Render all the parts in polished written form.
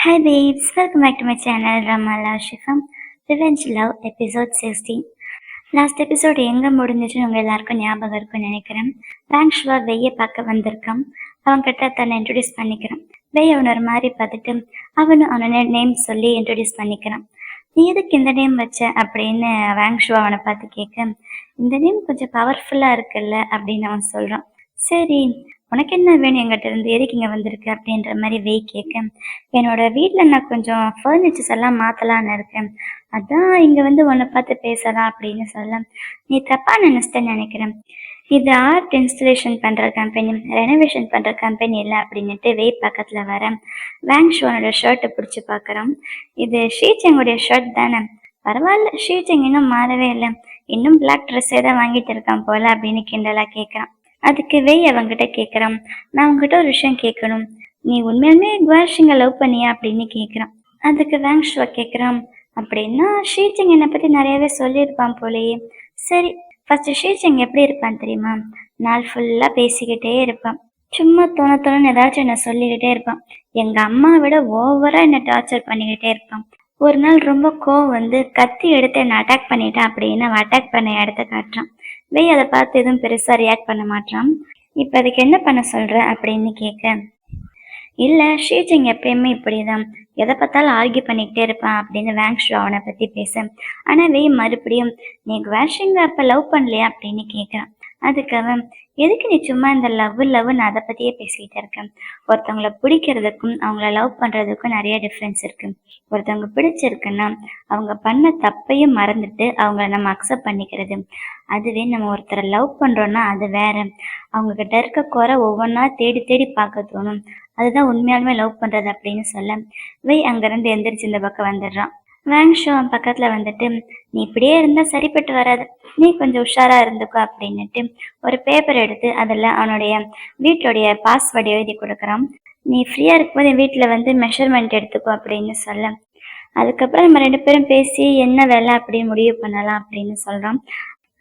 Hi babes, welcome back to my channel Ramala Shifam Revenge Love episode 16. Last episode எங்கே முடிஞ்சிச்சுன்னு உங்கள் எல்லாருக்கும் ஞாபகம் இருக்குன்னு நினைக்கிறேன். ரேங்க்ஷுவா வெய்யை பார்க்க வந்திருக்கான். அவன்கிட்ட தன்னை இன்ட்ரடியூஸ் பண்ணிக்கிறான். வெய் அவனை ஒரு மாதிரி பார்த்துட்டு அவனும் அவனை நேம் சொல்லி இன்ட்ரடியூஸ் பண்ணிக்கிறான். நீ எதுக்கு இந்த நேம் வச்ச அப்படின்னு ரேங்க்ஷுவா அவனை பார்த்து கேட்க, இந்த நேம் கொஞ்சம் பவர்ஃபுல்லாக இருக்குல்ல அப்படின்னு அவன் சொல்கிறான். சரி, உனக்கு என்ன வேணும் எங்கிட்ட இருந்து, எதுக்கு இங்கே வந்திருக்கு அப்படின்ற மாதிரி வெய் கேட்க, என்னோட வீட்டில் நான் கொஞ்சம் ஃபர்னிச்சர்ஸ் எல்லாம் மாற்றலான்னு இருக்கேன், அதான் இங்கே வந்து உன்னை பார்த்து பேசலாம் அப்படின்னு சொல்ல, நீ தப்பாக நினச்சிட்டேன்னு நினைக்கிறேன், இது ஆர்ட் இன்ஸ்டலேஷன் பண்ணுற கம்பெனி, ரெனோவேஷன் பண்ணுற கம்பெனி இல்லை அப்படின்ட்டு வெய் பக்கத்தில் வர வேங்ஷுவனோட ஷர்ட்டை பிடிச்சி பார்க்குறான். இது ஷீச்செங்குடைய ஷர்ட் தானே, பரவாயில்ல, ஷீச்செங் இன்னும் மாறவே இல்லை, இன்னும் பிளாக் ட்ரெஸ்ஸே தான் வாங்கிட்டு இருக்கான் போல அப்படின்னு கிண்டலாக கேட்குறான். அதுக்கு வெய் அவங்கிட்ட கேட்குறான், நான் உங்ககிட்ட ஒரு விஷயம் கேட்கணும், நீ உண்மையாலுமே குவாஷிங்கை லவ் பண்ணியா அப்படின்னு கேட்குறான். அதுக்கு வேங்ஷுவா கேட்குறான், அப்படின்னா ஷீச்செங் என்னை பற்றி நிறையவே சொல்லியிருப்பான் போலேயே. சரி, ஃபர்ஸ்ட் ஷீச்செங் எப்படி இருப்பான் தெரியுமா, நாள் ஃபுல்லாக பேசிக்கிட்டே இருப்பான், சும்மா தோணத்தோணுன்னு ஏதாச்சும் என்னை சொல்லிக்கிட்டே இருப்பான், எங்கள் அம்மாவை விட ஓவராக என்னை டார்ச்சர் பண்ணிக்கிட்டே இருப்பான். ஒரு நாள் ரொம்ப கோவம் வந்து கத்தி எடுத்து என்னை அட்டாக் பண்ணிட்டான் அப்படின்னு அவன் அட்டாக் பண்ண இடத்த காட்டுறான். வெய் அதை பார்த்து எதுவும் பெருசாக ரியாக்ட் பண்ண மாட்டான். இப்போ அதுக்கு என்ன பண்ண சொல்கிற அப்படின்னு கேட்க, இல்லை ஷீச்சிங் எப்பயுமே இப்படி தான், எதை பார்த்தாலும் ஆர்கியூ பண்ணிக்கிட்டே இருப்பான் அப்படின்னு வேங்ஷு அவனை பற்றி பேச, ஆனால் வெய் மறுபடியும் நீ குவாஷிங்க அப்போ லவ் பண்ணலையா அப்படின்னு கேட்குறான். அதுக்கு அவன், எதுக்கு நீ சும்மா இந்த லவ்னு அதை பற்றியே பேசிக்கிட்டு இருக்கேன், ஒருத்தவங்களை பிடிக்கிறதுக்கும் அவங்கள லவ் பண்ணுறதுக்கும் நிறைய டிஃப்ரென்ஸ் இருக்குது. ஒருத்தவங்க பிடிச்சிருக்குன்னா அவங்க பண்ண தப்பையும் மறந்துட்டு அவங்கள நம்ம அக்செப்ட் பண்ணிக்கிறது, அதுவே நம்ம ஒருத்தரை லவ் பண்ணுறோன்னா அது வேற, அவங்கக்கிட்ட இருக்க குறை ஒவ்வொன்றா தேடி தேடி பார்க்க தோணும், அதுதான் உண்மையாலுமே லவ் பண்ணுறது அப்படின்னு சொல்ல வெய் அங்கேருந்து எந்திரிச்சு இந்த பக்கம் வந்துடுறான். வேங்ஷோ அவன் பக்கத்தில் வந்துட்டு, நீ இப்படியே இருந்தால் சரிப்பட்டு வராது, நீ கொஞ்சம் உஷாராக இருந்துக்கோ அப்படின்னுட்டு ஒரு பேப்பர் எடுத்து அதில் அவனுடைய வீட்டுடைய பாஸ்வேர்டு எழுதி கொடுக்குறான். நீ ஃப்ரீயாக இருக்கும்போது என் வீட்டில் வந்து மெஷர்மெண்ட் எடுத்துக்கோ அப்படின்னு சொல்ல, அதுக்கப்புறம் நம்ம ரெண்டு பேரும் பேசி என்ன வேலை அப்படின்னு முடிவு பண்ணலாம் அப்படின்னு சொல்கிறான்.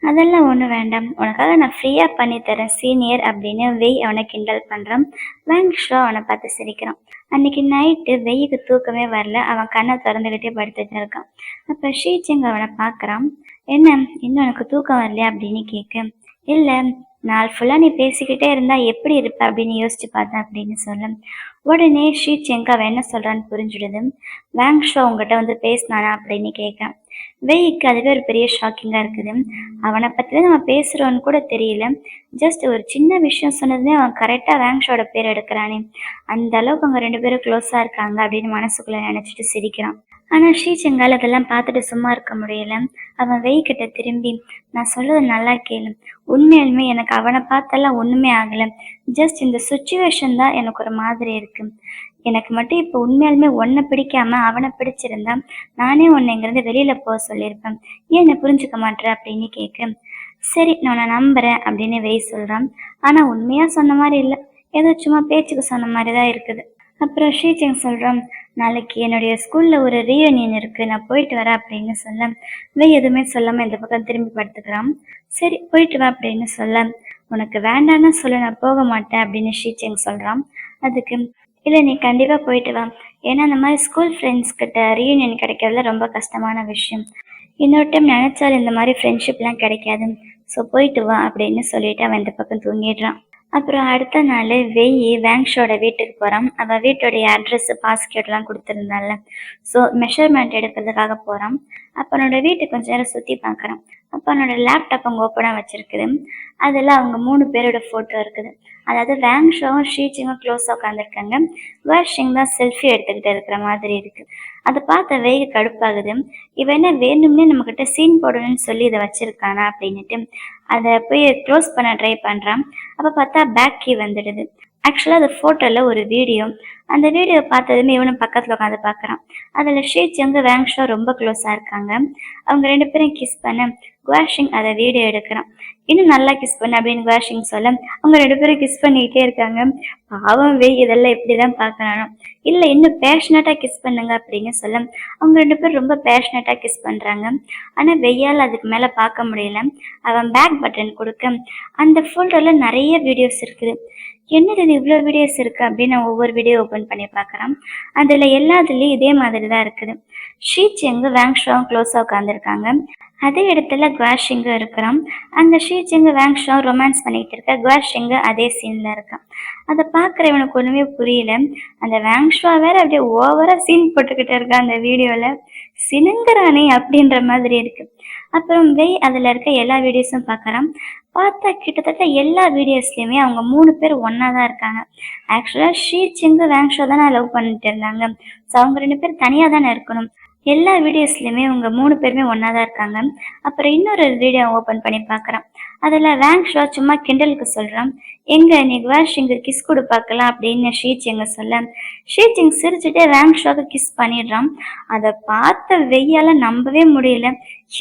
அதெல்லாம் ஒன்றும் வேண்டாம், உனக்காக நான் ஃப்ரீயாக பண்ணித்தரேன் சீனியர் அப்படின்னு வெய் அவனை கிண்டல் பண்ணுறான். வேங்ஷோ அவனை பார்த்து சிரிக்கிறான். அன்னைக்கு நைட்டு வெய்யுக்கு தூக்கமே வரல, அவன் கண்ணை திறந்துக்கிட்டே படுத்துட்டு இருக்கான். அப்போ ஷீச்சிங் அவனை பார்க்குறான். என்ன, இன்னும் எனக்கு தூக்கம் வரலையா அப்படின்னு கேட்க, இல்லை, நாள் ஃபுல்லாக நீ பேசிக்கிட்டே இருந்தால் எப்படி இருப்ப அப்படின்னு யோசிச்சு பார்த்தேன் அப்படின்னு சொல்ல, உடனே ஷீச்சிங் அவன் என்ன சொல்கிறான்னு புரிஞ்சுடுது. வேங்ஷோ உங்ககிட்ட வந்து பேசினானா அப்படின்னு கேட்குறான். வெய்க்கு அதுவே ஒரு பெரிய ஷாக்கிங்காக இருக்குது. அவனை பற்றி தான் நம்ம பேசுகிறோன்னு கூட தெரியல, ஜஸ்ட் ஒரு சின்ன விஷயம் சொன்னதுமே அவன் கரெக்டாக வேங்ஷோட பேர் எடுக்கிறானே, அந்த அளவுக்கு அவங்க ரெண்டு பேரும் க்ளோஸாக இருக்காங்க அப்படின்னு மனசுக்குள்ளே நினச்சிட்டு சிரிக்கிறான். ஆனால் ஷீச்செங்கால் அதெல்லாம் பார்த்துட்டு சும்மா இருக்க முடியல. அவன் வெய்கிட்ட திரும்பி, நான் சொல்கிறது நல்லா கேளு, உண்மையாலுமே எனக்கு அவனை பார்த்தெல்லாம் ஒன்றுமே ஆகலை, ஜஸ்ட் இந்த சுச்சுவேஷன் தான் எனக்கு ஒரு மாதிரி இருக்குது, எனக்கு மட்டும் இப்போ உண்மையாலுமே உன்னை பிடிக்காம அவனை பிடிச்சிருந்தா நானே உன்னை இங்கேருந்து வெளியில் போக சொல்லியிருப்பேன், ஏன் என்னை புரிஞ்சுக்க மாட்டேற அப்படின்னு கேட்க, சரி நான் உன்னை நம்புகிறேன் அப்படின்னு வெய் சொல்கிறான். ஆனால் உண்மையாக சொன்ன மாதிரி இல்லை, ஏதோ சும்மா பேச்சுக்கு சொன்ன மாதிரி தான் இருக்குது. அப்புறம் ஷீச்சிங் சொல்கிறான், நாளைக்கு என்னுடைய ஸ்கூலில் ஒரு ரீயூனியன் இருக்குது, நான் போயிட்டு வரேன் அப்படின்னு சொல்ல வெய் எதுவுமே சொல்லாமல் இந்த பக்கம் திரும்பி படுத்துக்கிறான். சரி போயிட்டு வா அப்படின்னு சொல்ல, உனக்கு வேண்டான்னு சொல்ல, நான் போக மாட்டேன் அப்படின்னு ஷீச்சிங் சொல்கிறான். அதுக்கு, இல்லை நீ கண்டிப்பாக போயிட்டு வா, ஏன்னா அந்த மாதிரி ஸ்கூல் ஃப்ரெண்ட்ஸ் கிட்ட ரீயூனியன் கிடைக்கிறதுல ரொம்ப கஷ்டமான விஷயம், இன்னொரு டைம் நினச்சாலும் இந்த மாதிரி ஃப்ரெண்ட்ஷிப்லாம் கிடைக்காது, ஸோ போயிட்டு வா அப்படின்னு சொல்லிட்டு அவன் இந்த பக்கம் தூங்கிடுறான். அப்புறம் அடுத்த நாள் வெய் வேங்ஷோட வீட்டுக்கு போகிறான். அவள் வீட்டுடைய அட்ரஸ் பாஸ்கெட்லாம் கொடுத்துருந்தால, ஸோ மெஷர்மெண்ட் எடுக்கிறதுக்காக போகிறான். அப்போ அவனோட வீட்டுக்கு கொஞ்சம் நேரம் சுற்றி பார்க்குறான். அப்போ அவனோட லேப்டாப் அங்கே ஓப்பனாக வச்சுருக்குது. அதில் அவங்க 3 பேரோட ஃபோட்டோ இருக்குது. அதாவது வேங்ஷோவும் ஷீச்சிங்கும் க்ளோஸாக உட்காந்துருக்காங்க, வேஷிங் தான் செல்ஃபி எடுத்துக்கிட்டு இருக்கிற மாதிரி இருக்குது. அதை பார்த்த வெய்க்கு கடுப்பாகுது. இவன் என்ன வேணும்னே நம்மக்கிட்ட சீன் போடணும்னு சொல்லி இதை வச்சுருக்கானா அப்படின்ட்டு அதை போய் க்ளோஸ் பண்ண ட்ரை பண்ணுறான். அப்போ பார்த்தா பேக் கீ வந்துடுது. ஆக்சுவலாக அது ஃபோட்டோவில் ஒரு வீடியோ. அந்த வீடியோ பார்த்ததுமே இவனும் பக்கத்தில் உட்காந்து பார்க்குறான். அதில் ஷீச்சிங் வேங்ஷோ ரொம்ப க்ளோஸாக இருக்காங்க. அவங்க 2 பேரும் கிஸ் பண்ண குவாஷிங் அதை வீடியோ எடுக்கிறான். இன்னும் நல்லா கிஸ் பண்ண அப்படின்னு குவாஷிங் சொல்ல அவங்க 2 பேரும் கிஸ் பண்ணிக்கிட்டே இருக்காங்க. பாவம் வெய் இதெல்லாம் எப்படி தான் பார்க்கறானோ. இல்லை இன்னும் பேஷனட்டாக கிஸ் பண்ணுங்க அப்படின்னு சொல்ல அவங்க 2 பேரும் ரொம்ப பேஷனட்டாக கிஸ் பண்ணுறாங்க. ஆனால் வெய்யால் அதுக்கு மேலே பார்க்க முடியல. அவன் பேக் பட்டன் கொடுக்க அந்த ஃபோல்டரில் நிறைய வீடியோஸ் இருக்குது. என்னது இது இவ்வளோ வீடியோஸ் இருக்குது அப்படின்னு நான் ஒவ்வொரு வீடியோ ஓப்பன் பண்ணி பார்க்குறேன். அதில் எல்லாத்துலேயும் இதே மாதிரி தான் இருக்குது. ஷீ செங்கு வேங்ஷாவும் க்ளோஸாக உட்காந்துருக்காங்க. அதே இடத்துல குவாஷிங்கும் இருக்கிறான். அந்த ஷீ செங்கு வேங்ஷாவும் ரொமான்ஸ் பண்ணிகிட்டு இருக்க, குவாஷிங்கு அதே சீனில் இருக்கான். அதை பார்க்குற இவனுக்கு ஒன்றுமே புரியல. அந்த வேங்ஷா வேற அப்படியே ஓவராக சீன் போட்டுக்கிட்டு இருக்கான் அந்த வீடியோவில். சினுங்குறானே அப்படின்ற மாதிரி இருக்கு. அப்புறம் வெய் அதில் இருக்க எல்லா வீடியோஸும் பார்க்குறான். பார்த்தா கிட்டத்தட்ட எல்லா வீடியோஸ்லையுமே அவங்க 3 பேர் ஒன்றா தான் இருக்காங்க. ஆக்சுவலாக ஷீ சிங்கு வேங்ஷோ தானே லவ் பண்ணிட்டு இருந்தாங்க. ஸோ அவங்க 2 பேர் தனியாக தானே இருக்கணும். எல்லா வீடியோஸ்லையுமே அவங்க 3 பேருமே ஒன்றா தான் இருக்காங்க. அப்புறம் இன்னொரு வீடியோ ஓப்பன் பண்ணி பார்க்குறான். அதில் வேங்ஷோ சும்மா கிண்டலுக்கு சொல்கிறான், எங்க நீ குவாஷிங்கு கிஸ் கொடு பார்க்கலாம் அப்படின்னு ஷீச்சிங்க சொல்ல, ஷீச்சிங் சிரிச்சுட்டே வேங்ஷோக்கு கிஸ் பண்ணிடுறான். அதை பார்த்த வெய்யால நம்பவே முடியல.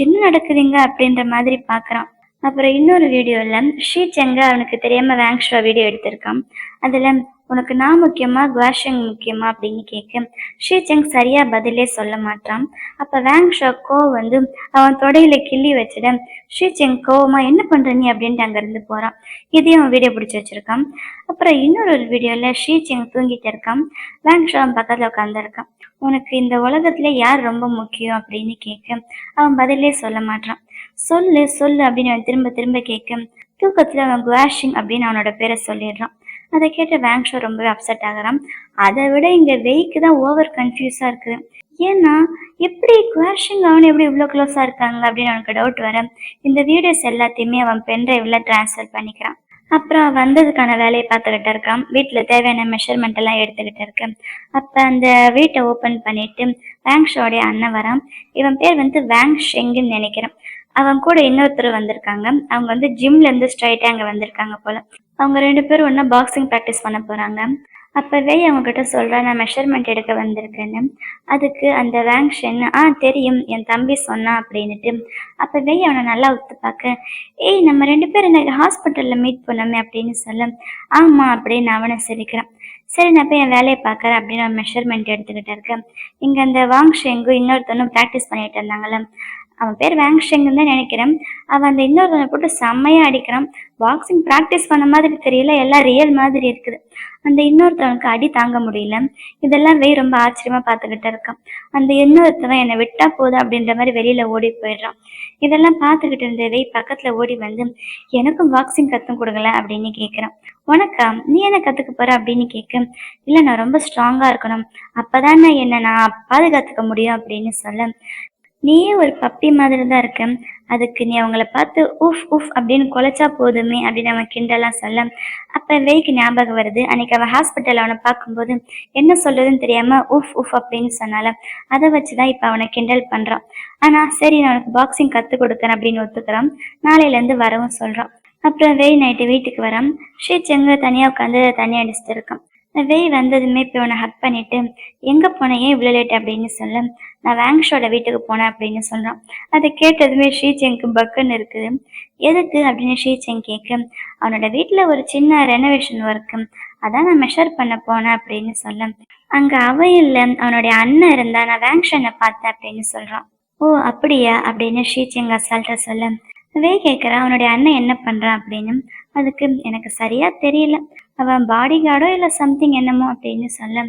என்ன நடக்குதுங்க அப்படின்ற மாதிரி பார்க்குறான். அப்புறம் இன்னொரு வீடியோவில் ஷீ செங்க அவனுக்கு தெரியாமல் வேங்ஷோ வீடியோ எடுத்திருக்கான். அதில் உனக்கு நான் முக்கியமா குவாஷிங் முக்கியமா அப்படின்னு கேட்க ஷீ செங் சரியாக பதிலே சொல்ல மாட்டான். அப்போ வேங்ஷோ வந்து அவன் தொடையில கிள்ளி வச்சிட ஷீ செங் கோவமா என்ன பண்ணுற நீ அப்படின்ட்டு அங்கேருந்து போகிறான். இதையும் அவன் வீடியோ பிடிச்சி வச்சிருக்கான். அப்புறம் இன்னொரு வீடியோவில் ஷீ செங் தூங்கிட்டு இருக்கான். வேங்ஷோ அவன் பக்கத்தில் உட்காந்துருக்கான். உனக்கு இந்த உலகத்துல யார் ரொம்ப முக்கியம் அப்படின்னு கேட்க அவன் பதிலே சொல்ல மாட்டான். சொல்லு சொல்லு அப்படின்னு அவன் திரும்ப திரும்ப கேட்க தூக்கத்துல அவன் குவாஷிங் அப்படின்னு அவனோட பேரை சொல்லிடுறான். அதை கேட்ட வேங்ஷோ ரொம்பவே அப்செட் ஆகுறான். அதை விட இங்க வெய்க்கு தான் ஓவர் கன்ஃபியூஸா இருக்குது. ஏன்னா எப்படி குவாஷிங் அவன் எப்படி இவ்வளோ க்ளோஸா இருக்காங்க அப்படின்னு அவனுக்கு டவுட் வர இந்த வீடியோஸ் எல்லாத்தையுமே அவன் பென்ட்ரைவ்ல டிரான்ஸ்ஃபர் பண்ணிக்கிறான். அப்புறம் வந்ததுக்கான வேலையை பார்த்துக்கிட்டு இருக்கான். வீட்டில் தேவையான மெஷர்மெண்ட் எல்லாம் எடுத்துக்கிட்டு இருக்கேன். அப்போ அந்த வீட்டை ஓப்பன் பண்ணிட்டு வேங்ஷோடைய அண்ணன் வரான். இவன் பேர் வேங் ஷெங்குன்னு நினைக்கிறேன். அவங்க கூட இன்னொருத்தர் வந்திருக்காங்க. அவங்க ஜிம்ல இருந்து ஸ்ட்ரைட்டா அங்க வந்திருக்காங்க போல. அவங்க 2 பேரும் ஒன்னா பாக்ஸிங் ப்ராக்டிஸ் பண்ண போறாங்க. அப்பவே அவங்க கிட்ட சொல்றேன், நான் மெஷர்மெண்ட் எடுக்க வந்திருக்கேன்னு. அதுக்கு அந்த வேங் ஷென் தெரியும், என் தம்பி சொன்னான் அப்படின்னுட்டு அப்பவே அவனை நல்லா ஒத்து பார்க்க, ஏய் நம்ம 2 பேரும் எனக்கு ஹாஸ்பிட்டல்ல மீட் பண்ணோமே அப்படின்னு சொல்ல, ஆமா அப்படின்னு அவனை சிரிக்கிறான். சரி நான் போய் என் வேலையை பார்க்குறேன் அப்படின்னு அவன் மெஷர்மெண்ட் எடுத்துக்கிட்டு இருக்கேன். இங்கே அந்த வாங் ஷெங்கும் இன்னொருத்தனும் ப்ராக்டிஸ் பண்ணிட்டு இருந்தாங்களே, அவன் பேர் வேங் ஷெங்குன்னு தான் நினைக்கிறேன். அவன் அந்த இன்னொருத்தனை போட்டு செம்மையா அடிக்கிறான். பாக்ஸிங் ப்ராக்டிஸ் பண்ண மாதிரி தெரியல, எல்லாம் ரியல் மாதிரி இருக்குது. அந்த இன்னொருத்தவனுக்கு அடி தாங்க முடியல. இதெல்லாம் வெய் ரொம்ப ஆச்சரியமா பார்த்துக்கிட்டு இருக்கான். அந்த இன்னொருத்தவன் என்னை விட்டா போதும் அப்படின்ற மாதிரி வெளியில ஓடி போயிடுறான். இதெல்லாம் பார்த்துக்கிட்டு இருந்த வெய் பக்கத்துல ஓடி எனக்கும் பாக்ஸிங் கற்றுக் கொடுக்கல அப்படின்னு கேட்குறான். உனக்கா, நீ என்ன கற்றுக்க போற அப்படின்னு கேட்க, இல்லை நான் ரொம்ப ஸ்ட்ராங்கா இருக்கணும், அப்பதான் நான் பாதுகாத்துக்க முடியும் அப்படின்னு சொல்ல, நீயே ஒரு பப்பி மாதிரி தான் இருக்க, அதுக்கு நீ அவங்கள பார்த்து உஃப் உஃப் அப்படின்னு குலைச்சா போதுமே அப்படின்னு அவன் கிண்டலாம் சொல்ல, அப்போ வெய்க்கு ஞாபகம் வருது. அன்னைக்கு அவன் ஹாஸ்பிட்டல் அவனை பார்க்கும்போது என்ன சொல்றதுன்னு தெரியாம உஃப் உஃப் அப்படின்னு சொன்னால, அதை வச்சுதான் இப்போ அவனை கிண்டல் பண்றான். ஆனா சரி நான் அவனுக்கு பாக்ஸிங் கற்றுக் கொடுக்குறேன் அப்படின்னு ஒத்துக்கிறான். நாளையிலேருந்து வரவும் சொல்றான். அப்புறம் வெய் நைட்டு வீட்டுக்கு வரான். ஷீ செங்க தனியாக உட்காந்து தண்ணி அடிச்சுட்டு இருக்கான். வெய் வந்ததுமே இப்போ அவனை ஹக் பண்ணிட்டு, எங்க போனேன், ஏன் இவ்வளோ லேட் அப்படின்னு சொல்ல, நான் வேங்ஷோட வீட்டுக்கு போனேன் அப்படின்னு சொல்றான். அதை கேட்டதுமே ஷீச்செங்க்கு பக்குன்னு இருக்குது. எதுக்கு அப்படின்னு ஷீச்செங் கேட்க, அவனோட வீட்டுல ஒரு சின்ன ரெனோவேஷன் ஒர்க்கு, அதான் நான் மெஷர் பண்ண போனேன் அப்படின்னு சொல்ல, அங்க அவன் இல்லை அவனுடைய அண்ணன் இருந்தா, நான் வேங்ஷனை பார்த்தேன் அப்படின்னு சொல்றான். ஓ அப்படியா அப்படின்னு ஷீச்செங் அசால்ட்டா சொல்ல, வெய் கேட்குறான் அவனுடைய அண்ணன் என்ன பண்றான் அப்படின்னு. அதுக்கு எனக்கு சரியா தெரியல, அவன் பாடி கார்டோ இல்லை சம்திங் என்னமோ அப்படின்னு சொல்ல,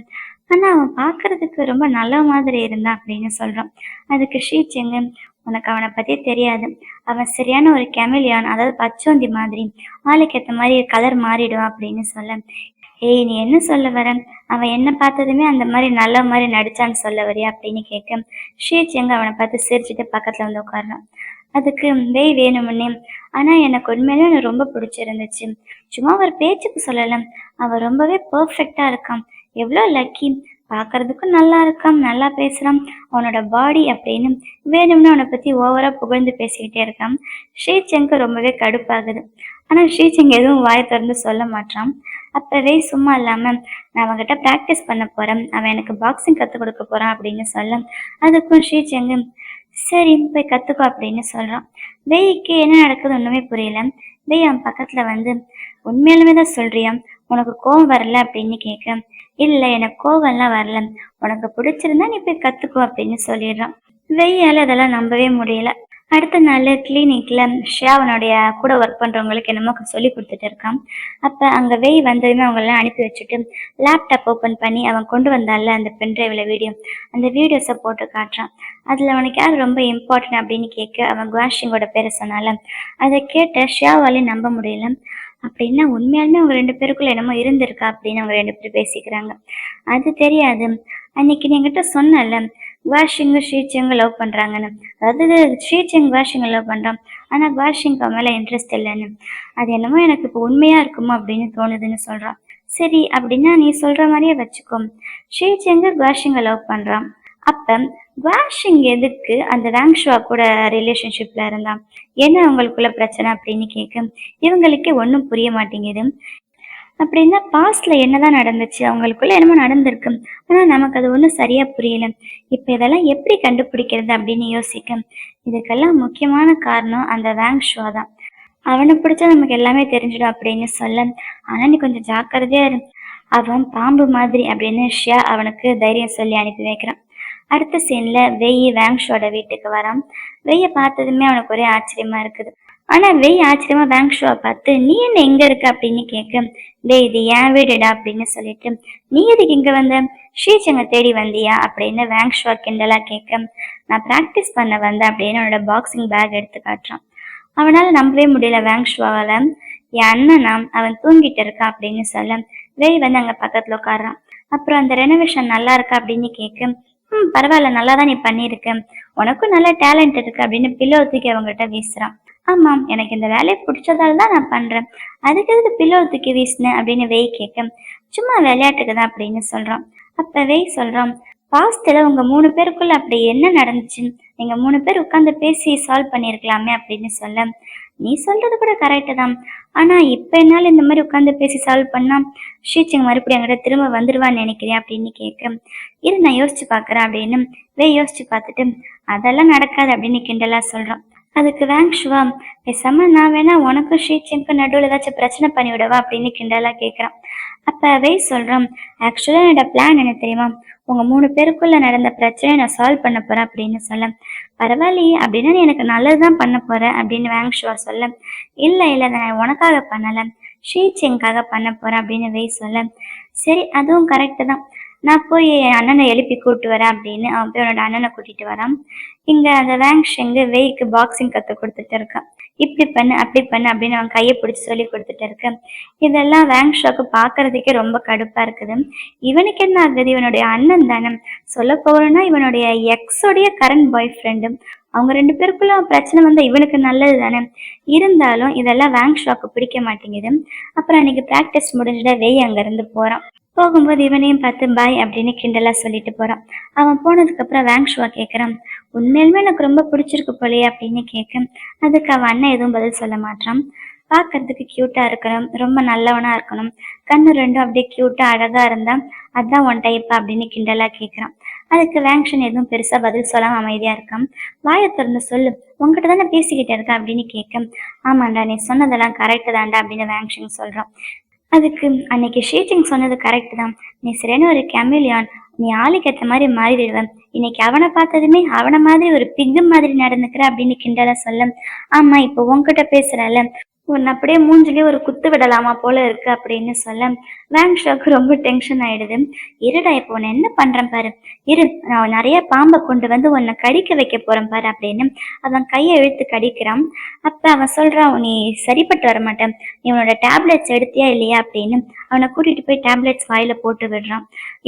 ஆனால் அவன் பார்க்கறதுக்கு ரொம்ப நல்ல மாதிரி இருந்தான் அப்படின்னு சொல்கிறான். அதுக்கு ஷீச்செங்க, உனக்கு அவனை பற்றி தெரியாது, அவன் சரியான ஒரு கெமிலியான், அதாவது பச்சோந்தி மாதிரி, ஆளுக்கு ஏற்ற மாதிரி கலர் மாறிடுவான் அப்படின்னு சொல்ல, ஏய் நீ என்ன சொல்ல வர, அவன் என்ன பார்த்ததுமே அந்த மாதிரி நல்ல மாதிரி நடிச்சான்னு சொல்ல வரியா அப்படின்னு கேட்க, ஷீச்செங்க அவனை பார்த்து சிரிச்சுட்டு பக்கத்தில் வந்து உட்கார்றான். அதுக்கு வெய் வேணுமுன்னே, ஆனால் எனக்கு உண்மையிலே அவனை ரொம்ப பிடிச்சிருந்துச்சு, சும்மா ஒரு பேச்சுக்கு சொல்லலாம், அவன் ரொம்பவே பர்ஃபெக்டாக இருக்கான், எவ்வளோ லக்கி, பார்க்கறதுக்கும் நல்லா இருக்கான், நல்லா பேசுகிறான், அவனோட பாடி அப்படின்னு வேணும்னு அவனை பற்றி ஓவராக புகழ்ந்து பேசிக்கிட்டே இருக்கான். ஷீச்செங்க்கு ரொம்பவே கடுப்பாகுது. ஆனால் ஷீச்செங் எதுவும் வாய் திறந்து சொல்ல மாட்டான். அப்போவே சும்மா இல்லாமல் நான் அவன்கிட்ட ப்ராக்டிஸ் பண்ண போகிறேன், அவன் எனக்கு பாக்ஸிங் கற்றுக் கொடுக்க போகிறான் அப்படின்னு சொல்ல, அதுக்கும் ஷீச்செங்கு சரி போய் கற்றுக்கோ அப்படின்னு சொல்கிறான். வெய்க்கு என்ன நடக்குது ஒன்றுமே புரியல. வெய் அவன் பக்கத்தில் உண்மையாலுமே தான் சொல்றியா, உனக்கு கோவம் வரல அப்படின்னு கேட்க, இல்லை எனக்கு கோவம்லாம் வரல, உனக்கு பிடிச்சிருந்தா நீ போய் கற்றுக்கோ அப்படின்னு சொல்லிடுறான். வெய்யால் அதெல்லாம் நம்பவே முடியல. அடுத்த நாள் கிளினிக்ல ஷியா அவனுடைய கூட ஒர்க் பண்றவங்களுக்கு என்னமோ சொல்லி கொடுத்துட்டு இருக்கான். அப்ப அங்க வெய் வந்ததுமே அவங்க எல்லாம் அனுப்பி வச்சுட்டு லேப்டாப் ஓபன் பண்ணி அவன் கொண்டு வந்தால அந்த பென்ட்ரைவ்ல வீடியோ, அந்த வீடியோஸை போட்டு காட்டுறான். அதுல அவனுக்கு யார் ரொம்ப இம்பார்ட்டன்ட் அப்படின்னு கேட்க அவன் குவாஷிங்கோட பேரை சொன்னால அதை கேட்ட ஷியாவாலையும் நம்ப முடியல. அப்படின்னா உண்மையாலுமே அவங்க ரெண்டு பேருக்குள்ள என்னமோ இருந்திருக்கா அப்படின்னு அவங்க ரெண்டு பேரும் பேசிக்கிறாங்க. அது தெரியாது, அன்னைக்கு நீ என்கிட்ட சொன்னல குவாஷிங்கும் ஷீச்சிங்கும் லவ் பண்றாங்கன்னு. அதாவது ஷீச்சிங் குவாஷிங்க லவ் பண்றான், ஆனா குவாஷிங்க்கு அவன் மேல இன்ட்ரெஸ்ட் இல்லைன்னு. அது என்னமோ எனக்கு இப்போ உண்மையா இருக்குமோ அப்படின்னு தோணுதுன்னு சொல்றான். சரி அப்படின்னா நீ சொல்ற மாதிரியே வச்சுக்கோ, ஷீச்சிங்க குவாஷிங்க லவ் பண்றான். அப்ப குவாஷிங் எதுக்கு அந்த வேங்ஷுவா கூட ரிலேஷன்ஷிப்ல இருந்தான், என்ன அவங்களுக்குள்ள பிரச்சனை அப்படின்னு கேட்க இவங்களுக்கே ஒன்றும் புரிய மாட்டேங்குது. அப்படின்னா பாஸ்ட்ல என்னதான் நடந்துச்சு, அவங்களுக்குள்ள என்னமோ நடந்திருக்கு, ஆனா நமக்கு அது ஒன்றும் சரியா புரியல. இப்ப இதெல்லாம் எப்படி கண்டுபிடிக்கிறது அப்படின்னு யோசிக்க இதுக்கெல்லாம் முக்கியமான காரணம் அந்த வேங் ஷோ தான். அவனை பிடிச்சா நமக்கு எல்லாமே தெரிஞ்சிடும் அப்படின்னு சொல்ல, ஆனா நீ கொஞ்சம் ஜாக்கிரதையா இரு, அவன் பாம்பு மாதிரி அப்படின்னு ஷியா அவனுக்கு தைரியம் சொல்லி அனுப்பி வைக்கிறான். அடுத்த சீன்ல வெய் வேங்ஷோட வீட்டுக்கு வரான். வெய்ய பார்த்ததுமே அவனுக்கு ஒரே ஆச்சரியமா இருக்குது. ஆனா வெய் ஆச்சரியமா வேங்ஷோவை பார்த்து நீ என்ன எங்க இருக்க அப்படின்னு கேட்க, டேய் இது ஏன் வீடுடா அப்படின்னு சொல்லிட்டு, நீ எதுக்கு இங்க வந்த, ஷீச்சங்க தேடி வந்தியா அப்படின்னு வேங்ஷோ கிண்டலா கேட்க, நான் பிராக்டிஸ் பண்ண வந்தேன் அப்படின்னு அவனோட பாக்ஸிங் பேக் எடுத்து காட்டுறான். அவனால நம்பவே முடியல வேங்ஷுவாவால. என் அண்ணனா அவன் தூங்கிட்டு இருக்கான் அப்படின்னு சொல்ல வெய் வந்து அங்க பக்கத்துல உட்காடுறான். அப்புறம் அந்த ரெனோவேஷன் நல்லா இருக்கா அப்படின்னு கேட்க, பரவாயில்ல நல்லாதான் நீ பண்ணிருக்க, உனக்கும் நல்ல டேலண்ட் இருக்கு அப்படின்னு பில்லோ தூக்கி அவங்ககிட்ட வீசுறான். ஆமாம் எனக்கு இந்த வேலையை பிடிச்சதால தான் நான் பண்றேன், அதுக்கு எதுக்கு பில்லோ தூக்கி வீசினேன் அப்படின்னு வெய் கேட்க, சும்மா விளையாட்டுக்கு தான் அப்படின்னு சொல்றான். அப்ப வெய் சொல்றான், பாஸ்ட்ல உங்க 3 பேருக்குள்ள அப்படி என்ன நடந்துச்சு, நீங்க 3 பேர் உட்கார்ந்து பேசி சால்வ் பண்ணிருக்கலாமே அப்படின்னு சொல்ல, நீ சொல்றது கூட கரெக்டு தான், ஆனா இப்ப என்னால இந்த மாதிரி உட்கார்ந்து பேசி சால்வ் பண்ணா ஷீச்சிங் மறுபடியும் என்கிட்ட திரும்ப வந்துருவான்னு நினைக்கிறேன் அப்படின்னு கேட்க, இரு நான் யோசிச்சு பாக்குறேன் அப்படின்னு யோசிச்சு பார்த்துட்டு, அதெல்லாம் நடக்காது அப்படின்னு கிண்டலா சொல்றான். அதுக்கு வேங்ஷுவா, பேசாம நான் வேணா உனக்கும் ஷீச்சிங்க்கும் நடுவில் ஏதாச்சும் பிரச்சனை பண்ணி விடவா அப்படின்னு கிண்டலா கேட்கிறான். அப்ப வெய் சொல்றான், ஆக்சுவலா என்னோட பிளான் என்ன தெரியுமா, உங்க 3 பேருக்குள்ள நடந்த பிரச்சனையை நான் சால்வ் பண்ண போறேன் அப்படின்னு சொல்ல, பரவாயில்லையே அப்படின்னா நீ எனக்கு நல்லதுதான் பண்ண போறேன் அப்படின்னு வேங்ஷுவா சொல்ல, இல்ல இல்ல நான் உனக்காக பண்ணல, ஷீச்சிங்காக பண்ண போறேன் அப்படின்னு வெய் சொல்ல, சரி அதுவும் கரெக்டு தான், நான் போய் என் அண்ணனை எழுப்பி கூப்பிட்டு வரேன் அப்படின்னு அவன் போய் அவனோட அண்ணனை கூட்டிட்டு வரான். இங்க அந்த வேங்ஷெங்கு வெய்க்கு பாக்ஸிங் கத்து கொடுத்துட்டு இருக்கான். இப்படி பண்ணு அப்படி பண்ணு அப்படின்னு அவன் கையை பிடிச்சி சொல்லி கொடுத்துட்டு இருக்க. இதெல்லாம் வேங்ஷோக்கு பாக்குறதுக்கே ரொம்ப கடுப்பா இருக்குது. இவனுக்கு என்ன ஆகுது, இவனுடைய அண்ணன் தானே, சொல்ல போறோம்னா இவனுடைய எக்ஸோடைய கரண்ட் பாய் ஃப்ரெண்டு, அவங்க 2 பேருக்குள்ள பிரச்சனை வந்தா இவனுக்கு நல்லது தானே. இருந்தாலும் இதெல்லாம் வேங்ஷோக்கு பிடிக்க மாட்டேங்குது. அப்புறம் அன்னைக்கு பிராக்டிஸ் முடிஞ்சுட வெய் அங்க இருந்து போறான். போகும்போது இவனையும் பார்த்து பாய் அப்படின்னு கிண்டலா சொல்லிட்டு போறான். அவன் போனதுக்கு அப்புறம் வேங்ஷுவா கேட்கறான், உண்மையிலுமே எனக்கு ரொம்ப பிடிச்சிருக்கு போலையே அப்படின்னு கேட்க, அதுக்கு அவன் அண்ணன் எதுவும் பதில் சொல்ல மாட்டான். பார்க்கறதுக்கு கியூட்டா இருக்கணும், ரொம்ப நல்லவனா இருக்கணும், கண்ணு ரெண்டும் அப்படியே கியூட்டா அழகா இருந்தா அதான் ஒன் டைப்பா அப்படின்னு கிண்டலா கேட்கறான். அதுக்கு வேங்ஷன் எதுவும் பெருசா பதில் சொல்லாம அமைதியா இருக்கான். வாயை திறந்து சொல்லு, உங்ககிட்ட தானே பேசிக்கிட்டு இருக்கேன் அப்படின்னு கேட்க, ஆமாண்டா நீ சொன்னதெல்லாம் கரெக்டு தான்டா அப்படின்னு வேங்ஷன் சொல்றான். அதுக்கு அன்னைக்கு ஷீச்சிங் சொன்னது கரெக்ட் தான், நீ சரியான ஒரு கெமிலியான், நீ ஆளுக்கு ஏற்ற மாதிரி மாறிடுவேன், இன்னைக்கு அவனை பார்த்ததுமே அவனை மாதிரி ஒரு பிக்கு மாதிரி நடந்துக்கிற அப்படின்னு கிண்டலா சொல்ல, ஆமா இப்போ உன்கிட்ட பேசுறல, உன்னை அப்படியே மூஞ்சிலே ஒரு குத்து விடலாமா போல இருக்கு அப்படின்னு சொல்ல வேங்ஷாக்கு ரொம்ப டென்ஷன் ஆயிடுது. இருடா இப்போ உன்னை என்ன பண்றேன் பாரு, இரு நான் நிறைய பாம்பை கொண்டு வந்து உன்னை கடிக்க வைக்க போறேன் பாரு அப்படின்னு அவன் கையை இழுத்து கடிக்கிறான். அப்ப அவன் சொல்றான், நீ சரிப்பட்டு வர மாட்டேன், நீ உன்னோட டேப்லெட்ஸ் எடுத்தியா இல்லையா அப்படின்னு அவனை கூட்டிட்டு போய் டேப்லெட்ஸ் வாயில போட்டு விடுறான்.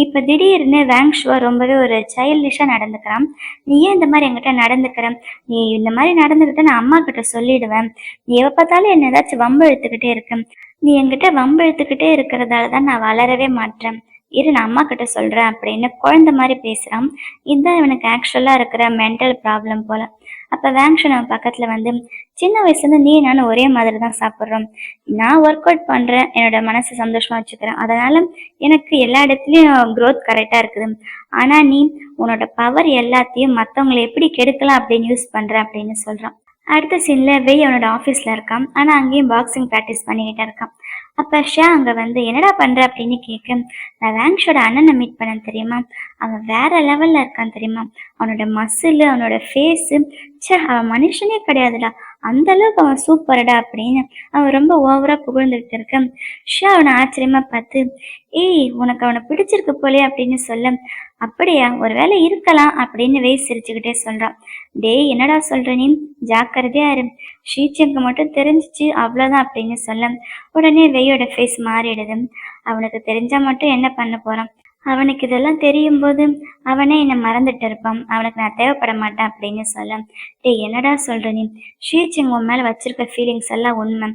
இப்ப திடீர்னு வேங்ஷுவா ரொம்பவே ஒரு சைல்டிஷா நடந்துக்கிறான். நீ ஏன் இந்த மாதிரி என்கிட்ட நடந்துக்கிற, நீ இந்த மாதிரி நடந்துக்கிட்ட நான் அம்மா கிட்ட சொல்லிடுவேன், நீ எப்ப பார்த்தாலும் என்ன ஏதாச்சும் வம்பு எடுத்துக்கிட்டே இருக்கு, நீ என்கிட்ட வம்பு எடுத்துக்கிட்டே இருக்கிறதால தான் நான் வளரவே மாட்டேன், இரு நான் அம்மா கிட்ட சொல்றேன் அப்படின்னு குழந்தை மாதிரி பேசுறான். இதுதான் இவனுக்கு ஆக்சுவலா இருக்கிற மென்டல் ப்ராப்ளம் போல. அப்ப வேங்ஷன் அவன் பக்கத்துல வந்து, சின்ன வயசுல இருந்து நீ நானும் ஒரே மாதிரி தான் சாப்பிட்றோம், நான் ஒர்க் அவுட் பண்றேன், என்னோட மனசை சந்தோஷமா வச்சுக்கிறேன், அதனால எனக்கு எல்லா இடத்துலயும் க்ரோத் கரெக்டா இருக்குது, ஆனா நீ உன்னோட பவர் எல்லாத்தையும் மத்தவங்களை எப்படி கெடுக்கலாம் அப்படின்னு யூஸ் பண்ற அப்படின்னு சொல்றான். அடுத்த சீன்ல வெய் அவனோட ஆஃபீஸ்ல இருக்கான், ஆனா அங்கேயும் பாக்ஸிங் ப்ராக்டிஸ் பண்ணிக்கிட்டு இருக்கான். அப்ப ஷா அங்க வந்து என்னடா பண்ற அப்படின்னு கேட்க, நான் வேங்ஷோட அண்ணனை மீட் பண்ணேன் தெரியுமா, அவன் வேற லெவல்ல இருக்கான் தெரியுமா, அவனோட மசில் அவனோட ஃபேஸு, ச்சே அவன் மனுஷனே கிடையாதுடா, அந்த அளவுக்கு அவன் சூப்பர்டா அப்படின்னு அவன் ரொம்ப ஓவரா புகழ்ந்துட்டு இருக்க. ஷா அவனை ஆச்சரியமா பார்த்து, ஏய் உனக்கு அவனை பிடிச்சிருக்கு போலே அப்படின்னு சொல்ல, அப்படியா ஒருவேளை இருக்கலாம் அப்படின்னு வெய் சிரிச்சுக்கிட்டே சொல்றான். டேய் என்னடா சொல்ற நீ, ஜாக்கிரதையா இரு, ஷீச்சனுக்கு மட்டும் தெரிஞ்சிச்சு அவ்வளோதான் அப்படின்னு சொல்ல, உடனே வெய்யோட ஃபேஸ் மாறிடுது. அவனுக்கு தெரிஞ்சா மட்டும் என்ன பண்ண போறான், அவனுக்கு இதெல்லாம் தெரியும் போது அவனே என்னை மறந்துட்டு இருப்பான், அவனுக்கு நான் தேவைப்பட மாட்டேன் அப்படின்னு சொல்ல, டேய் என்னடா சொல்ற நீ, ஷீச்சிங் உன் மேல வச்சிருக்க ஃபீலிங்ஸ் எல்லாம் உண்மை,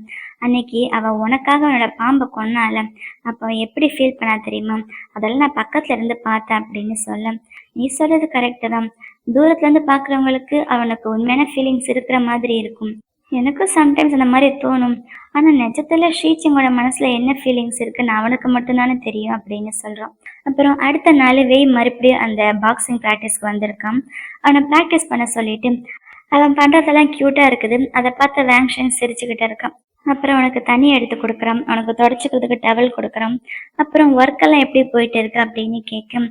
அன்னைக்கு அவன் உனக்காக அவனோட பாம்பை கொன்னால அப்போ அவன் எப்படி ஃபீல் பண்ணா தெரியுமா, அதெல்லாம் நான் பக்கத்துல இருந்து பார்த்தேன் அப்படின்னு சொல்ல, நீ சொல்றது கரெக்டு தான், தூரத்துல இருந்து பாக்குறவங்களுக்கு அவனுக்கு உண்மையான ஃபீலிங்ஸ் இருக்கிற மாதிரி இருக்கும், எனக்கும் சம்டைம்ஸ் அந்த மாதிரி தோணும், ஆனா நிஜத்துல ஷீச்சிங்கோட மனசுல என்ன ஃபீலிங்ஸ் இருக்குன்னு அவனுக்கு மட்டும்தானே தெரியும் அப்படின்னு சொல்றான். அப்புறம் அடுத்த நாள் வெய் மறுபடியும் அந்த பாக்ஸிங் ப்ராக்டிஸ்க்கு வந்திருக்கான். அவனை ப்ராக்டிஸ் பண்ண சொல்லிட்டு அவன் பண்றதெல்லாம் கியூட்டா இருக்குது, அதை பார்த்த வேங்ஷன் சிரிச்சுக்கிட்டு இருக்கான். அப்புறம் அவனுக்கு தண்ணி எடுத்து கொடுக்குறான், அவனுக்கு தொடச்சிக்கிறதுக்கு டவல் கொடுக்குறான். அப்புறம் ஒர்க் எல்லாம் எப்படி போயிட்டு இருக்கு அப்படின்னு கேட்கும்.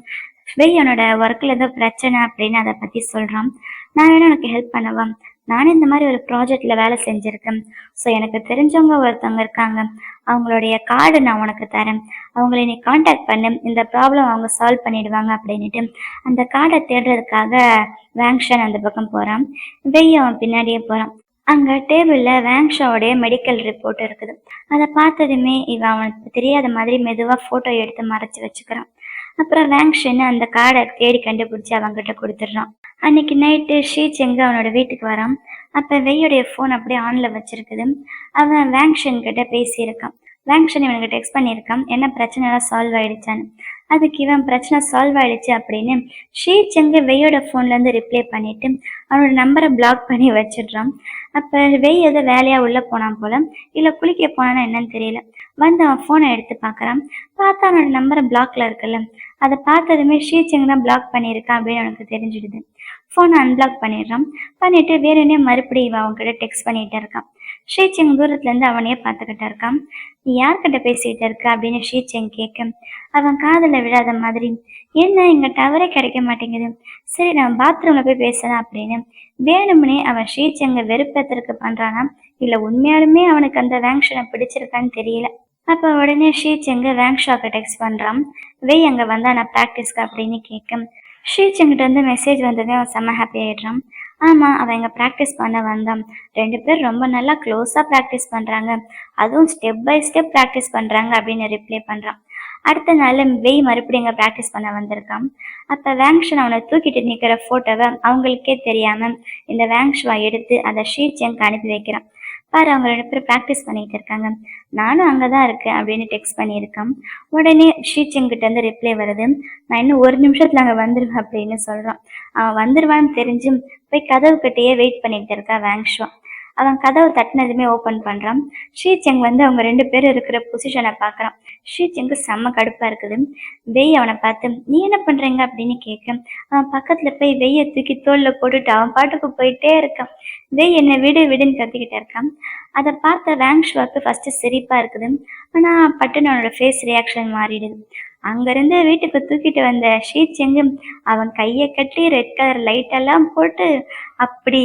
வெய் அவனோட ஒர்க்கில் ஏதோ பிரச்சனை அப்படின்னு அதை பற்றி சொல்கிறான். நான் வேணா உனக்கு ஹெல்ப் பண்ணவா, நானும் இந்த மாதிரி ஒரு ப்ராஜெக்டில் வேலை செஞ்சுருக்கேன், ஸோ எனக்கு தெரிஞ்சவங்க ஒருத்தவங்க இருக்காங்க, அவங்களுடைய கார்டு நான் உனக்கு தரேன், அவங்கள நீ காண்டாக்ட் பண்ணு, இந்த ப்ராப்ளம் அவங்க சால்வ் பண்ணிடுவாங்க அப்படின்ட்டு அந்த கார்டை தேடுறதுக்காக வேங்ஷன் அந்த பக்கம் போகிறான். வெய் அவன் பின்னாடியே போகிறான். அங்கே டேபிளில் வேங்ஷாவோடைய மெடிக்கல் ரிப்போர்ட் இருக்குது. அதை பார்த்ததுமே இவன் அவனுக்கு தெரியாத மாதிரி மெதுவாக ஃபோட்டோ எடுத்து மறைச்சி வச்சுக்கிறான். அப்புறம் வேங்ஷன் அந்த கார்டை தேடி கண்டுபிடிச்சி அவன்கிட்ட கொடுத்துட்றான். அன்னைக்கு நைட்டு ஷீச்செங்கு அவனோட வீட்டுக்கு வரான். அப்போ வெய்யுடைய ஃபோன் அப்படியே ஆனில் வச்சிருக்குது. அவன் வேங்ஷன் கிட்ட பேசியிருக்கான். வேங்ஷன் இவனுக்கு டெக்ஸ்ட் பண்ணியிருக்கான், என்ன பிரச்சனைலாம் சால்வ் ஆயிடுச்சான்னு. அதுக்கு இவன் பிரச்சனை சால்வ் ஆயிடுச்சு அப்படின்னு ஷீச்செங்கு வெய்யோட ஃபோன்லேருந்து ரிப்ளை பண்ணிட்டு அவனோட நம்பரை பிளாக் பண்ணி வச்சிடுறான். அப்போ வெய் எதோ வேலையாக உள்ளே போனான் போல, இல்லை குளிக்க போனான்னு என்னன்னு தெரியல. வந்து அவன் ஃபோனை எடுத்து பார்க்குறான். பார்த்தா அவனோட நம்பரை பிளாக்ல இருக்குல்ல, அதை பார்த்ததுமே ஷீச்செங் தான் பிளாக் பண்ணியிருக்கான் அப்படின்னு அவனுக்கு தெரிஞ்சிடுது. ஃபோனை அன்பிளாக் பண்ணிடுறான். பண்ணிட்டு வேறுனே மறுபடியும் இவன் அவன்கிட்ட டெக்ஸ்ட் பண்ணிகிட்டே இருக்கான். ஷீச்செங் தூரத்துலேருந்து அவனையே பார்த்துக்கிட்டு இருக்கான். நீ யார்கிட்ட பேசிகிட்டு இருக்க அப்படின்னு ஷீச்செங் கேட்க, அவன் காதில் விழாத மாதிரி, என்ன இங்கே டவரே கிடைக்க மாட்டேங்குது, சரி நான் பாத்ரூமில் போய் பேசலாம் அப்படின்னு வேணும்னே அவன் ஷீச்செங்க வெறுப்பேற்றதுக்கு பண்ணுறானா, இல்லை உண்மையாலுமே அவனுக்கு அந்த வேங்ஷனை பிடிச்சிருக்கான்னு தெரியல. அப்போ உடனே ஷீச்செங்க வேங்ஷாக்கு டெக்ஸ்ட் பண்ணுறான். வெய் அங்கே வந்தா நான் ப்ராக்டிஸ்க்கு அப்படின்னு கேட்க, ஷீச்செங்கிட்ட வந்து மெசேஜ் வந்ததே அவன் செம்ம ஹாப்பி ஆகிடுறான். ஆமாம் அவன் இங்கே ப்ராக்டிஸ் பண்ண வந்தான், ரெண்டு பேர் ரொம்ப நல்லா க்ளோஸாக ப்ராக்டிஸ் பண்ணுறாங்க, அதுவும் ஸ்டெப் பை ஸ்டெப் ப்ராக்டிஸ் பண்ணுறாங்க அப்படின்னு ரிப்ளை பண்ணுறான். அடுத்த நாள் வெய் மறுபடியும் இங்கே ப்ராக்டிஸ் பண்ண வந்திருக்கான். அப்போ வேங்ஷன் அவனை தூக்கிட்டு நிற்கிற ஃபோட்டோவை அவங்களுக்கே தெரியாமல் இந்த வேங்ஷுவா எடுத்து அதை ஷீச்செங்க்கு அனுப்பி வைக்கிறான். பாரு அவங்க ரெண்டு பேரும் ப்ராக்டிஸ் பண்ணிட்டு இருக்காங்க, நானும் அங்கே தான் இருக்கேன் அப்படின்னு டெக்ஸ்ட் பண்ணியிருக்கான். உடனே ஷீச்செங்கிட்ட இருந்து ரிப்ளை வருது, நான் இன்னும் ஒரு நிமிஷத்தில் அங்கே வந்துடுவேன் அப்படின்னு சொல்கிறான். அவன் வந்துடுவான்னு தெரிஞ்சு போய் கதவு கிட்டேயே வெயிட் பண்ணிட்டு இருக்கா வேங்ஷுவா. அவன் கதவு தட்டினதுமே ஓப்பன் பண்ணுறான். ஷீச்செங் வந்து அவங்க ரெண்டு பேரும் இருக்கிற பொசிஷனை பார்க்குறான். ஷீச்செங்கு செம்ம கடுப்பாக இருக்குது. வெய் அவனை பார்த்து நீ என்ன பண்ணுறீங்க அப்படின்னு கேட்க, அவன் பக்கத்தில் போய் வெய்யை தூக்கி தோளில் போட்டுட்டு அவன் பாட்டுக்கு போயிட்டே இருக்கான். வெய் என்னை விடு விடுன்னு கத்திக்கிட்டே இருக்கான். அதை பார்த்த வேங்ஷுவாக்கு ஃபஸ்ட்டு சிரிப்பாக இருக்குது, ஆனால் பட்டுன்னு அவனோட ஃபேஸ் ரியாக்ஷன் மாறிடுது. அங்கேருந்து வீட்டுக்கு தூக்கிட்டு வந்த ஷீச்செங்கு அவன் கையை கட்டி ரெட் கலர் லைட்டெல்லாம் போட்டு அப்படி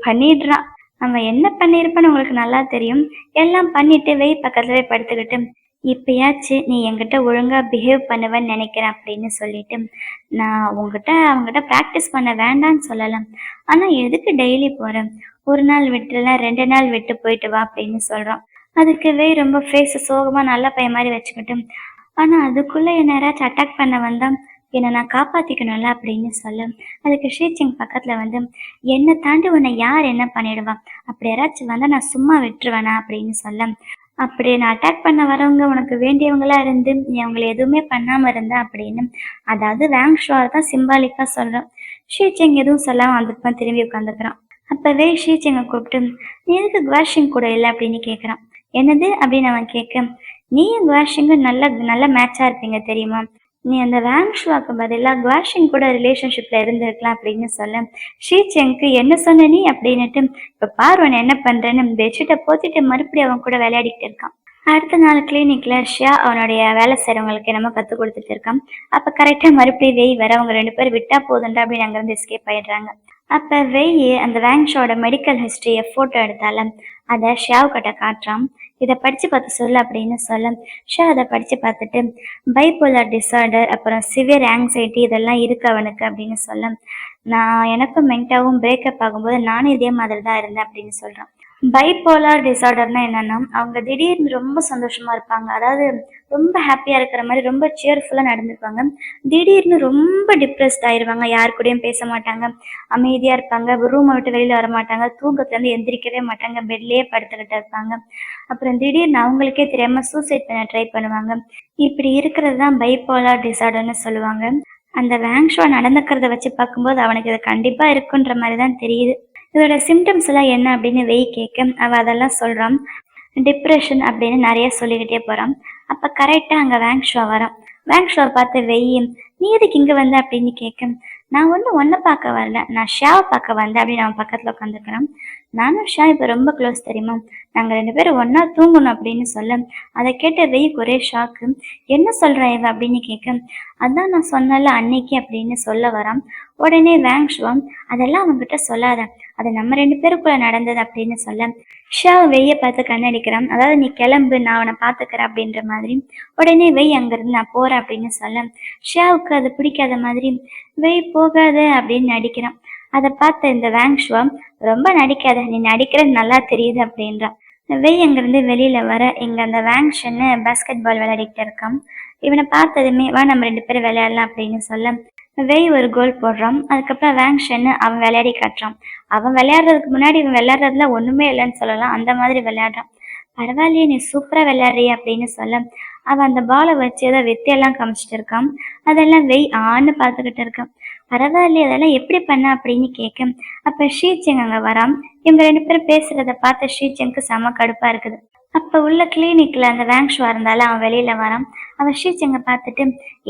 பண்ணிடுறான். அவன் என்ன பண்ணியிருப்பான்னு உங்களுக்கு நல்லா தெரியும். எல்லாம் பண்ணிட்டு வெய் பக்கத்துலேயே படுத்துக்கிட்டு, இப்பயாச்சு நீ என்கிட்ட ஒழுங்காக பிஹேவ் பண்ணுவேன்னு நினைக்கிறேன் அப்படின்னு சொல்லிட்டு, நான் அவங்ககிட்ட ப்ராக்டிஸ் பண்ண வேண்டான்னு சொல்லலாம், ஆனால் எதுக்கு டெய்லி போகிறேன், ஒரு நாள் விட்டுலாம் 2 நாள் விட்டு போயிட்டு வா அப்படின்னு சொல்கிறான். அதுக்கு வெய் ரொம்ப ஃபேஸ் சோகமாக நல்ல பையன் மாதிரி வச்சுக்கிட்டு, ஆனால் அதுக்குள்ளே என்ன யாராச்சும் அட்டாக் பண்ண வந்தால் என்னை நான் காப்பாற்றிக்கணும்ல அப்படின்னு சொல்ல, அதுக்கு ஷீச்சிங் பக்கத்தில் வந்து என்னை தாண்டி உன்னை யார் என்ன பண்ணிடுவான், அப்படி யாராச்சும் வந்தால் நான் சும்மா விட்டுருவேனா அப்படின்னு சொல்ல, அப்படி நான் அட்டாக் பண்ண வரவங்க உனக்கு வேண்டியவங்களா இருந்து நீ அவங்களை எதுவுமே பண்ணாமல் இருந்த அப்படின்னு, அதாவது வேங்ஷுவார் தான் சிம்பாலிக்காக சொல்கிறேன். ஷீச்சிங் எதுவும் சொல்லாமல் அந்த பக்கம் திரும்பி உட்காந்துக்கிறான். அப்போவே ஷீச்சிங்கை கூப்பிட்டு நீ எதுக்கு குவாஷிங் கூட இல்லை அப்படின்னு கேட்குறான். என்னது அப்படின்னு அவன் கேட்க, நீயும் குவாஷிங்கும் நல்ல நல்ல மேட்சாக இருப்பீங்க தெரியுமா, நீ அந்த வேங்ஷுவாக்கு பதிலாக குவாஷிங் கூட ரிலேஷன்ஷிப்பில் இருந்திருக்கலாம் அப்படின்னு சொல்ல, ஷீச்செங்க்கு என்ன சொன்ன நீ அப்படின்னுட்டு, இப்போ பார்வன் என்ன பண்ணுறேன்னு பெட்ஷீட்டை போத்திட்டு மறுபடியும் அவன் கூட விளையாடிக்கிட்டு இருக்கான். அடுத்த நாள் கிளினிக்ல ஷியா அவனுடைய வேலை செய்றவங்களுக்கு என்னமோ கற்றுக் கொடுத்துட்டு இருக்கான். அப்போ கரெக்டாக மறுபடியும் வெய் வர அவங்க 2 பேரும் விட்டா போதுண்டா அப்படின்னு அங்கேருந்து எஸ்கேப் ஆயிடுறாங்க. அப்போ வெய் அந்த வேங்ஷோட மெடிக்கல் ஹிஸ்டரியை ஃபோட்டோ எடுத்தால அதை ஷியாவ் கிட்ட காட்டுறான். இதை படித்து பார்த்து சொல்லு அப்படின்னு சொல்ல ஷியா அதை படித்து பார்த்துட்டு பைப்போலார் டிஸார்டர் அப்புறம் சிவியர் ஆங்ஸைட்டி இதெல்லாம் இருக்கு அவனுக்கு அப்படின்னு சொல்ல நான் எனக்கும் மென்டாவும் பிரேக்கப் ஆகும்போது நானும் இதே மாதிரி தான் இருந்தேன் அப்படின்னு சொல்கிறான். பைப்போலார் டிஸார்டர்னா என்னன்னா அவங்க திடீர்னு ரொம்ப சந்தோஷமா இருப்பாங்க, அதாவது ரொம்ப ஹாப்பியா இருக்கிற மாதிரி ரொம்ப சியர்ஃபுல்லா நடந்துப்பாங்க. திடீர்னு ரொம்ப டிப்ரெஸ்ட் ஆயிருவாங்க, யாரு கூடயும் பேச மாட்டாங்க, அமைதியா இருப்பாங்க, ரூமை விட்டு வெளியில வர மாட்டாங்க, தூக்கத்துல இருந்து எந்திரிக்கவே மாட்டாங்க, பெட்லயே படுத்துக்கிட்டு இருப்பாங்க. அப்புறம் திடீர்னு அவங்களுக்கே தெரியாம சூசைட் பண்ண ட்ரை பண்ணுவாங்க. இப்படி இருக்கிறது தான் பைப்போலார் டிஸார்டர்னு சொல்லுவாங்க. அந்த வேங்ஷோ நடந்துக்கிறத வச்சு பார்க்கும்போது அவனுக்கு இது கண்டிப்பா இருக்குன்ற மாதிரி தான் தெரியுது. இதோட சிம்டம்ஸ் எல்லாம் என்ன அப்படின்னு வெய் கேட்க அவள் அதெல்லாம் சொல்கிறான். டிப்ரெஷன் அப்படின்னு நிறைய சொல்லிக்கிட்டே போகிறான். அப்போ கரெக்டாக அங்கே வேங்ஷோ வரான். வேங்ஷோவை பார்த்து வெய் நீ எதுக்கு இங்கே வந்த அப்படின்னு கேட்க நான் ஒன்றும் ஒன்றை பார்க்க வரல, நான் ஷாவை பார்க்க வந்தேன் அப்படின்னு அவன் பக்கத்தில் உட்காந்துக்கிறான். நானும் ஷா இப்போ ரொம்ப க்ளோஸ் தெரியுமா, நாங்கள் 2 பேரும் ஒன்றா தூங்கணும் அப்படின்னு சொல்ல அதை கேட்ட வெய்க்கு ஒரே ஷாக்கு. என்ன சொல்கிறேன் இவ அப்படின்னு கேட்க அதான் நான் சொன்னல அன்னைக்கு அப்படின்னு சொல்ல வரான். உடனே வேங்ஷுவான் அதெல்லாம் அவன்கிட்ட சொல்லாத, அது நம்ம 2 பேருக்குள்ள நடந்தது அப்படின்னு சொல்ல ஷா வெய்யை பார்த்து கண்ணடிக்கிறான். அதாவது நீ கிளம்பு நான் அவனை பார்த்துக்கிறேன் அப்படின்ற மாதிரி. உடனே வெய் அங்கிருந்து நான் போறேன் அப்படின்னு சொல்ல ஷாவுக்கு அது பிடிக்காத மாதிரி வெய் போகாத அப்படின்னு நடிக்கிறான். அதை பார்த்த இந்த வேங்ஷுவா ரொம்ப நடிக்காத, நீ நடிக்கிறது நல்லா தெரியுது அப்படின்றான். வெய் அங்கிருந்து வெளியில வர இங்க அந்த வேங்ஷன்னு பாஸ்கெட் பால் விளையாடிக்கிட்டு இருக்கான். இவனை பார்த்ததுமே வா நம்ம 2 பேரும் விளையாடலாம் அப்படின்னு சொல்ல வெய் ஒரு கோல் போடுறான். அதுக்கப்புறம் வேங்ஷன்னு அவன் விளையாடி காட்டுறான். அவன் விளையாடுறதுக்கு முன்னாடி இவன் விளையாடுறதுல ஒண்ணுமே இல்லைன்னு சொல்லலாம், அந்த மாதிரி விளையாடுறான். பரவாயில்லையே நீ சூப்பரா விளையாடுறிய அப்படின்னு சொல்ல அவன் அந்த பாலை வச்சு ஏதோ வித்தையெல்லாம் காமிச்சிட்டு இருக்கான். அதெல்லாம் வெய் ஆன்னு பார்த்துக்கிட்டு இருக்கான். பரவாயில்லையே அதெல்லாம் எப்படி பண்ண அப்படின்னு கேட்க அப்ப ஷீச்செங் அங்க வரான். இவங்க 2 பேரும் பேசுறத பார்த்த ஷீச்செங்க்கு செம கடுப்பா இருக்குது. அப்ப உள்ள கிளினிக்ல அந்த வேங்ஷுவா இருந்தாலும் அவன் வெளியில வரான். அவன் ஷீச்செங்க பார்த்துட்டு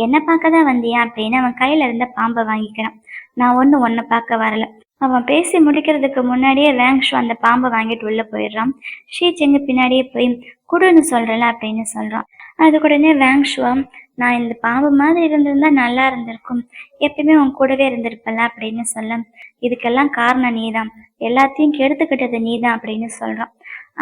என்ன பார்க்க தான் வந்தியா அப்படின்னு அவன் கையில இருந்த பாம்பை வாங்கிக்கிறான். நான் ஒன்னும் ஒன்ன பார்க்க வரல. அவன் பேசி முடிக்கிறதுக்கு முன்னாடியே வேங்ஷு அந்த பாம்பை வாங்கிட்டு உள்ள போயிடுறான். ஷீச்செங்க பின்னாடியே போய் குடுன்னு சொல்றல அப்படின்னு சொல்றான். அது உடனே வேங்ஷுவா நான் இந்த பாம்பு மாதிரி இருந்திருந்தா நல்லா இருந்திருக்கும், எப்பயுமே உன் கூடவே இருந்திருப்பல அப்படின்னு சொல்ல இதுக்கெல்லாம் காரணம் நீதான், எல்லாத்தையும் கெடுத்துக்கிட்டது நீதான் அப்படின்னு சொல்றான்.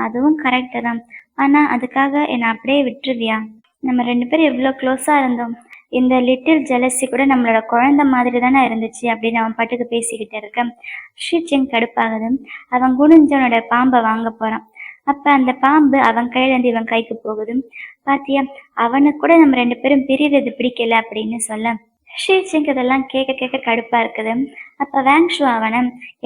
அதுவும் கரெக்டு தான், ஆனா அதுக்காக என்னை அப்படியே விட்டுருவியா, நம்ம 2 பேரும் எவ்வளோ க்ளோஸா இருந்தோம், இந்த லிட்டில் ஜெலசி கூட நம்மளோட குழந்தை மாதிரி தானே இருந்துச்சு அப்படின்னு அவன் பாட்டுக்கு பேசிக்கிட்டு இருக்க ஷீச்செங் கடுப்பாகுது. அவன் குனிஞ்சு அவனோட பாம்பை வாங்க போறான். அப்ப அந்த பாம்பு அவன் கையில இருந்து இவன் கைக்கு போகுது. பாத்தியா, அவனுக்கு கூட நம்ம 2 பேரும் பிரியறது பிடிக்கல அப்படின்னு சொல்ல ஷீச்சிங்க்கு இதெல்லாம் கேட்க கேட்க கடுப்பா இருக்குது. அப்ப வேங்ஷு அவனை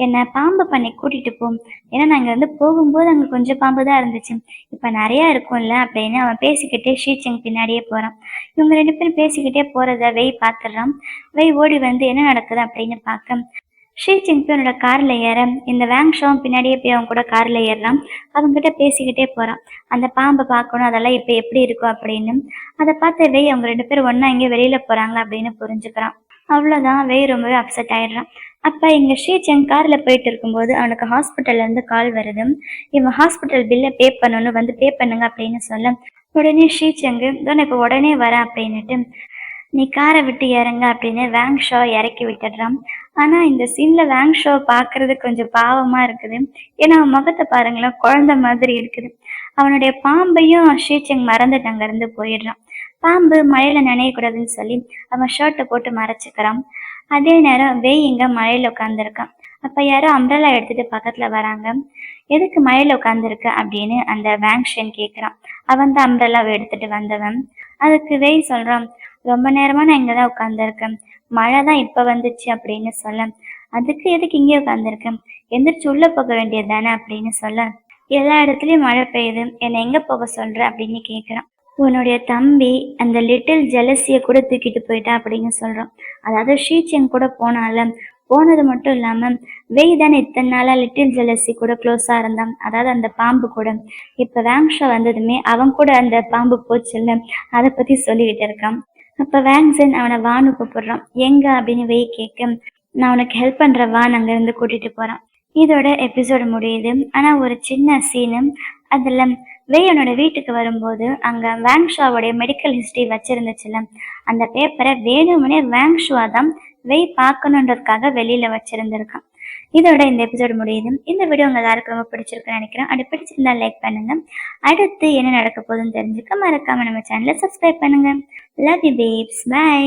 என்னை பாம்பு பண்ணி கூட்டிட்டு போ, ஏன்னா நான் இங்க வந்து போகும்போது அங்க கொஞ்சம் பாம்பு தான் இருந்துச்சு, இப்ப நிறைய இருக்கும்ல அப்படின்னு அவன் பேசிக்கிட்டே ஷீச்சிங் பின்னாடியே போறான். இவங்க 2 பேரும் பேசிக்கிட்டே போறத வெய் பாத்துடுறான். வெய் ஓடி வந்து என்ன நடக்குது அப்படின்னு பார்க்க ஷீச்சிங் போய் அவனோட கார்ல ஏற இந்த வேங்ஷோவும் பின்னாடியே போய் அவன் கூட கார்ல ஏறுறான். அவங்ககிட்ட பேசிக்கிட்டே போறான். அந்த பாம்பை பார்க்கணும், அதெல்லாம் இப்ப எப்படி இருக்கும் அப்படின்னு. அதை பார்த்த வெய் அவங்க 2 பேரும் ஒன்னா இங்கே வெளியில போறாங்க அப்படின்னு புரிஞ்சுக்கிறான். அவ்வளவுதான், வெய் ரொம்பவே அப்செட் ஆயிடுறான். அப்ப இங்க ஷீச்செங் கார்ல போயிட்டு இருக்கும்போது அவனுக்கு ஹாஸ்பிட்டல்ல இருந்து கால் வருது. இவன் ஹாஸ்பிட்டல் பில்லை பே பண்ணணும், வந்து பே பண்ணுங்க அப்படின்னு சொல்ல உடனே ஷீச்செங்கு நான் இப்ப உடனே வரேன் அப்படின்னுட்டு நீ காரை விட்டு இறங்க அப்படின்னு வேங்ஷோ இறக்கி விட்டுடுறான். ஆனா இந்த சீன்ல வேங்ஷோ பாக்குறது கொஞ்சம் பாவமா இருக்குது. ஏன்னா அவன் முகத்தை பாருங்களேன், குழந்தை மாதிரி இருக்குது. அவனுடைய பாம்பையும் ஷீச்செங் மறந்துட்டு அங்க இருந்து போயிடுறான். பாம்பு மழையில நனையக்கூடாதுன்னு சொல்லி அவன் ஷர்ட்டை போட்டு மறைச்சுக்கிறான். அதே நேரம் வெய் இங்க மழையில உட்காந்துருக்கான். அப்ப யாரோ அம்ப்ரெல்லா எடுத்துட்டு பக்கத்துல வராங்க. எதுக்கு மழையில உட்காந்துருக்க அப்படின்னு அந்த வேங்ஷன் கேக்குறான். அவன் தான் அம்ப்ரெல்லாவை எடுத்துட்டு வந்தவன். அதுக்கு வெய் சொல்றான், ரொம்ப நேரமா நான் இங்கதான் உட்காந்துருக்கேன், மழை தான் இப்ப வந்துச்சு அப்படின்னு சொல்ல அதுக்கு எதுக்கு இங்கே உட்காந்துருக்கேன், எந்திரிச்சு உள்ள போக வேண்டியது தானே அப்படின்னு சொல்ல எல்லா இடத்துலயும் மழை பெய்யுது, என்னை எங்க போக சொல்ற அப்படின்னு கேக்குறான். உன்னுடைய தம்பி அந்த லிட்டில் ஜெலசிய கூட தூக்கிட்டு போயிட்டா அப்படின்னு சொல்றான். அதாவது ஷீச்செங் கூட போனால போனது மட்டும் இல்லாம வெய் தானே இத்தனை நாளா லிட்டில் ஜெலசி கூட க்ளோஸா இருந்தான், அதாவது அந்த பாம்பு கூட. இப்ப வேங்ஷா வந்ததுமே அவன் கூட அந்த பாம்பு போச்சுல்ல, அதை பத்தி சொல்லிக்கிட்டு இருக்கான். அப்ப வேங்ஸன் அவனை வான்னு கூப்பிடுறான். எங்க அப்படின்னு வெய் கேட்க நான் உனக்கு ஹெல்ப் பண்ற வான் அங்க இருந்து கூட்டிட்டு போறான். இதோட எபிசோடு முடியுது. ஆனா ஒரு சின்ன சீனு அதுல வேயனோட வீட்டுக்கு வரும்போது அங்க வேங்ஷாவோடைய மெடிக்கல் ஹிஸ்டரி வச்சிருந்துச்சுல, அந்த பேப்பரை வேணும்னே வேங்ஷுவா தான் வெய் பார்க்கணுன்றதுக்காக வெளியில வச்சிருந்திருக்கான். இதோட இந்த எபிசோடு முடியுது. இந்த வீடியோ உங்க எல்லாருக்கும் ரொம்ப பிடிச்சிருக்குன்னு நினைக்கிறேன். அப்படி பிடிச்சிருந்தா லைக் பண்ணுங்க. அடுத்து என்ன நடக்க போகுதுன்னு தெரிஞ்சுக்க மறக்காம நம்ம சேனலை சப்ஸ்கிரைப் பண்ணுங்க. Love you babes. பை.